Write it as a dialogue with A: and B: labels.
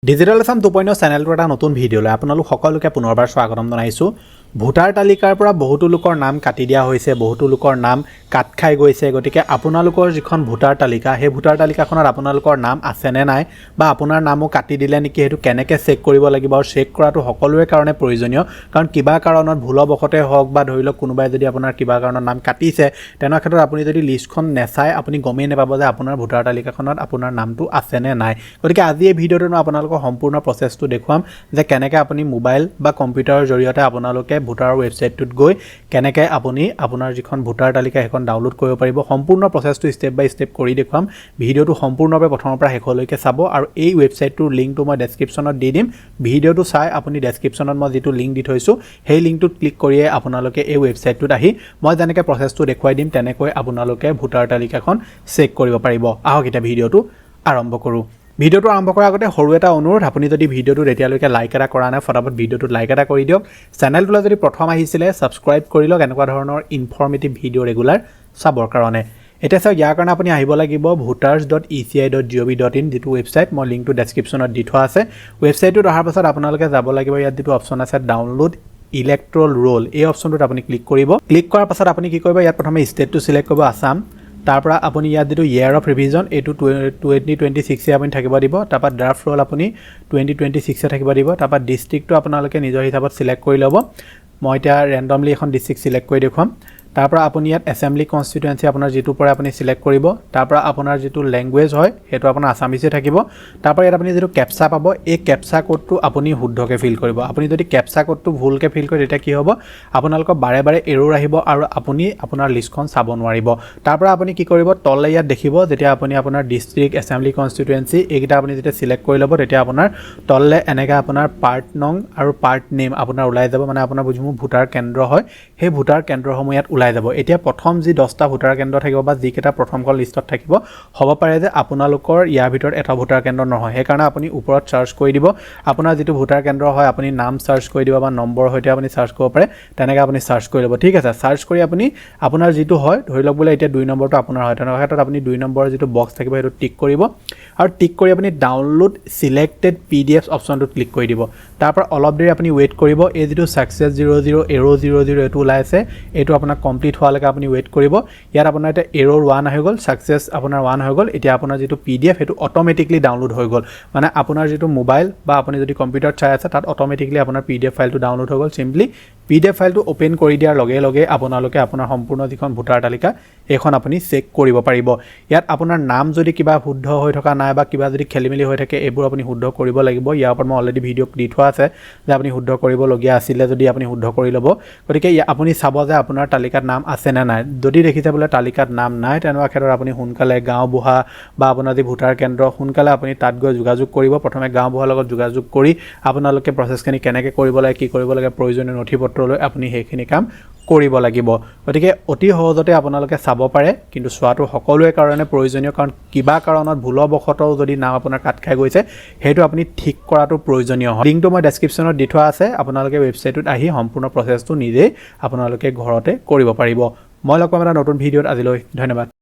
A: Digital Assam 2.0 চেনেলটো এটা নতুন ভিডিঅ'লৈ আপোনালোক সকলোকে পুনৰবাৰ স্বাগতম জনাইছোঁ। ভোটাৰ তালিকাৰ পৰা বহুতো লোকৰ নাম কাটি দিয়া হৈছে, বহুতো লোকৰ নাম কাট খাই গৈছে। গতিকে আপোনালোকৰ যিখন ভোটাৰ তালিকা, সেই ভোটাৰ তালিকাখনত আপোনালোকৰ নাম আছে নে নাই বা আপোনাৰ নামো কাটি দিলে নেকি, সেইটো কেনেকৈ চেক কৰিব লাগিব আৰু চেক কৰাটো সকলোৰে কাৰণে প্ৰয়োজনীয়। কাৰণ কিবা কাৰণত ভুলবশতে হওক বা ধৰি লওক কোনোবাই যদি আপোনাৰ কিবা কাৰণত নাম কাটিছে, তেনে ক্ষেত্ৰত আপুনি যদি লিষ্টখন নেচাই আপুনি গমেই নাপাব যে আপোনাৰ ভোটাৰ তালিকাখনত আপোনাৰ নামটো আছে নে নাই। গতিকে আজি এই ভিডিঅ'টো আপোনালোকক সম্পূৰ্ণ প্ৰচেছটো দেখুৱাম যে কেনেকৈ আপুনি মোবাইল বা কম্পিউটাৰৰ জৰিয়তে আপোনালোকে ভোটাৰ ৱেবছাইটটোত গৈ কেনেকৈ আপুনি আপোনাৰ যিখন ভোটাৰ তালিকা সেইখন ডাউনলোড কৰিব পাৰিব। সম্পূৰ্ণ প্ৰচেছটো ষ্টেপ বাই ষ্টেপ কৰি দেখুৱাম। ভিডিঅ'টো সম্পূৰ্ণভাৱে প্ৰথমৰ পৰা শেষলৈকে চাব আৰু এই ৱেবছাইটটোৰ লিংকটো মই ডেছক্ৰিপশ্যনত দি দিম। ভিডিঅ'টো চাই আপুনি ডেছক্ৰিপশ্যনত মই যিটো লিংক দি থৈছোঁ সেই লিংকটোত ক্লিক কৰিয়ে আপোনালোকে এই ৱেবছাইটটোত আহি মই যেনেকৈ প্ৰচেছটো দেখুৱাই দিম তেনেকৈ আপোনালোকে ভোটাৰ তালিকাখন চেক কৰিব পাৰিব। আহক এতিয়া ভিডিঅ'টো আৰম্ভ কৰোঁ। ভিডিঅ'টো আৰম্ভ কৰাৰ আগতে সৰু এটা অনুৰোধ, আপুনি যদি ভিডিঅ'টোত এতিয়ালৈকে লাইক এটা কৰা নাই ফটাফট ভিডিঅ'টোত লাইক এটা কৰি দিয়ক। চেনেলটোলৈ যদি প্ৰথম আহিছিলে ছাবস্ক্ৰাইব কৰি লওক এনেকুৱা ধৰণৰ ইনফৰ্মেটিভ ভিডিঅ' ৰেগুলাৰ চাবৰ কাৰণে। এতিয়া চাওক, ইয়াৰ কাৰণে আপুনি আহিব লাগিব voters.eci.gov.in যিটো ৱেবছাইট, মই লিংকটো ডেছক্ৰিপশ্যনত দি থোৱা আছে। ৱেবছাইটটোত অহাৰ পাছত আপোনালোকে যাব লাগিব, ইয়াত যিটো অপশ্যন আছে ডাউনলোড ইলেক্ট্ৰল ৰোল, এই অপশ্যনটোত আপুনি ক্লিক কৰিব। ক্লিক কৰাৰ পাছত আপুনি কি কৰিব, ইয়াত প্ৰথমে ষ্টেটটো চিলেক্ট কৰিব আছাম। তাৰপৰা আপুনি ইয়াত যিটো ইয়েৰ অফ ৰিভিজন এইটো 2026 আপুনি থাকিব দিব। তাৰপৰা ড্ৰাফ্ট ৰ'ল আপুনি 2026 থাকিব দিব। তাৰপৰা ডিষ্ট্ৰিক্টটো আপোনালোকে নিজৰ হিচাপত চিলেক্ট কৰি ল'ব। মই এতিয়া ৰেণ্ডমলি এখন ডিষ্ট্ৰিক্ট চিলেক্ট কৰি দেখুৱাম। তাৰপৰা আপুনি ইয়াত এছেম্বলি কনষ্টিটুৱেঞ্চি আপোনাৰ যিটোৰ পৰা আপুনি চিলেক্ট কৰিব। তাৰপৰা আপোনাৰ যিটো লেংগুৱেজ হয় সেইটো আপোনাৰ আছামিছে থাকিব। তাৰপৰা ইয়াত আপুনি যিটো কেপচা পাব, এই কেপচা কোডটো আপুনি শুদ্ধকৈ ফিল কৰিব। আপুনি যদি কেপচা কোডটো ভুলকৈ ফিল কৰে তেতিয়া কি হ'ব, আপোনালোকৰ বাৰে বাৰে এৰ'ৰ আহিব আৰু আপুনি আপোনাৰ লিষ্টখন চাব নোৱাৰিব। তাৰপৰা আপুনি কি কৰিব, তললৈ ইয়াত দেখিব যেতিয়া আপুনি আপোনাৰ ডিষ্ট্ৰিক্ট, এছেম্বলি কনষ্টিটুৱেঞ্চি এইকেইটা আপুনি যেতিয়া চিলেক্ট কৰি ল'ব তেতিয়া আপোনাৰ তললৈ এনেকৈ আপোনাৰ পাৰ্ট নং আৰু পাৰ্ট নেম আপোনাৰ ওলাই যাব। মানে আপোনাৰ যিসমূহ ভোটাৰ কেন্দ্ৰ হয় সেই ভোটাৰ কেন্দ্ৰসমূহ ইয়াত ওলাই যাব। এতিয়া প্ৰথম যি 10টা ভোটাৰ কেন্দ্ৰ থাকিব বা যিকেইটা প্ৰথমখন লিষ্টত থাকিব, হ'ব পাৰে যে আপোনালোকৰ ইয়াৰ ভিতৰত এটা ভোটাৰ কেন্দ্ৰ নহয়। সেইকাৰণে আপুনি ওপৰত চাৰ্চ কৰি দিব, আপোনাৰ যিটো ভোটাৰ কেন্দ্ৰ হয় আপুনি নাম চাৰ্চ কৰি দিব বা নম্বৰৰ সৈতে আপুনি চাৰ্চ কৰিব পাৰে, তেনেকৈ আপুনি চাৰ্চ কৰি ল'ব। ঠিক আছে, চাৰ্চ কৰি আপুনি আপোনাৰ যিটো হয়, ধৰি লওক বোলে এতিয়া 2 নম্বৰটো আপোনাৰ হয়, তেনেকুৱা ক্ষেত্ৰত আপুনি 2 নম্বৰৰ যিটো বক্স থাকিব সেইটো টিক কৰিব আৰু টিক কৰি আপুনি ডাউনলোড ছিলেক্টেড PDF অপশ্যনটোত ক্লিক কৰি দিব। তাৰপৰা অলপ দেৰি আপুনি ৱেইট কৰিব। এই যিটো ছাকচেছ 00 এৰ' 00 এইটো ওলাই আছে, এইটো আপোনাৰ কমপ্লিট হোৱালৈকে আপুনি ৱেইট কৰিব। ইয়াত আপোনাৰ এতিয়া এৰ'ৰ 1 হৈ গ'ল, ছাকচেছ আপোনাৰ 1 হৈ গ'ল। এতিয়া আপোনাৰ যিটো PDF সেইটো অট'মেটিকলি ডাউনলোড হৈ গ'ল। মানে আপোনাৰ যিটো মোবাইল বা আপুনি যদি কম্পিউটাৰত চাই আছে তাত অট'মেটিকলি আপোনাৰ PDF ফাইলটো ডাউনলোড হৈ গ'ল। চিম্পলি PDF ফাইলটো অ'পেন কৰি দিয়াৰ লগে লগে আপোনালোকে আপোনাৰ সম্পূৰ্ণ যিখন ভোটাৰ তালিকা এইখন আপুনি চেক কৰিব পাৰিব। ইয়াত আপোনাৰ নাম যদি কিবা শুদ্ধ হৈ থকা নাই বা কিবা যদি খেলিমেলি হৈ থাকে, এইবোৰ আপুনি শুদ্ধ কৰিব লাগিব। ইয়াৰ ওপৰত মই অলৰেডি ভিডিঅ' দি থোৱা আছে যে আপুনি শুদ্ধ কৰিবলগীয়া আছিলে যদি আপুনি শুদ্ধ কৰি ল'ব। গতিকে আপুনি চাব যে আপোনাৰ তালিকাত নাম আছে নে নাই। যদি দেখিছে বোলে তালিকাত নাম নাই, তেনেকুৱা ক্ষেত্ৰত আপুনি সোনকালে গাঁওবুঢ়া বা আপোনাৰ যি ভোটাৰ কেন্দ্ৰ সোনকালে আপুনি তাত গৈ যোগাযোগ কৰিব। প্ৰথমে গাঁওবুঢ়াৰ লগত যোগাযোগ কৰি আপোনালোকে প্ৰচেছখিনি কেনেকৈ কৰিব লাগে, কি কৰিব লাগে, প্ৰয়োজনীয় নথিপত্ৰ লৈ আপুনি সেইখিনি কাম কৰিব লাগিব। গতিকে অতি সহজতে আপোনালোকে চাব পাৰে, কিন্তু চোৱাটো সকলোৰে কাৰণে প্ৰয়োজনীয়। কাৰণ কিবা কাৰণত ভুলবশতঃ যদি নাম আপোনাৰ কাট খাই গৈছে, সেইটো আপুনি ঠিক কৰাটো প্ৰয়োজনীয় হয়। লিংকটো মই ডেছক্ৰিপশ্যনত দি থোৱা আছে, আপোনালোকে ৱেবছাইটটোত আহি সম্পূৰ্ণ প্ৰচেছটো নিজেই আপোনালোকে ঘৰতে কৰিব পাৰিব। মই লগ পাম এটা নতুন ভিডিঅ'ত। আজিলৈ ধন্যবাদ।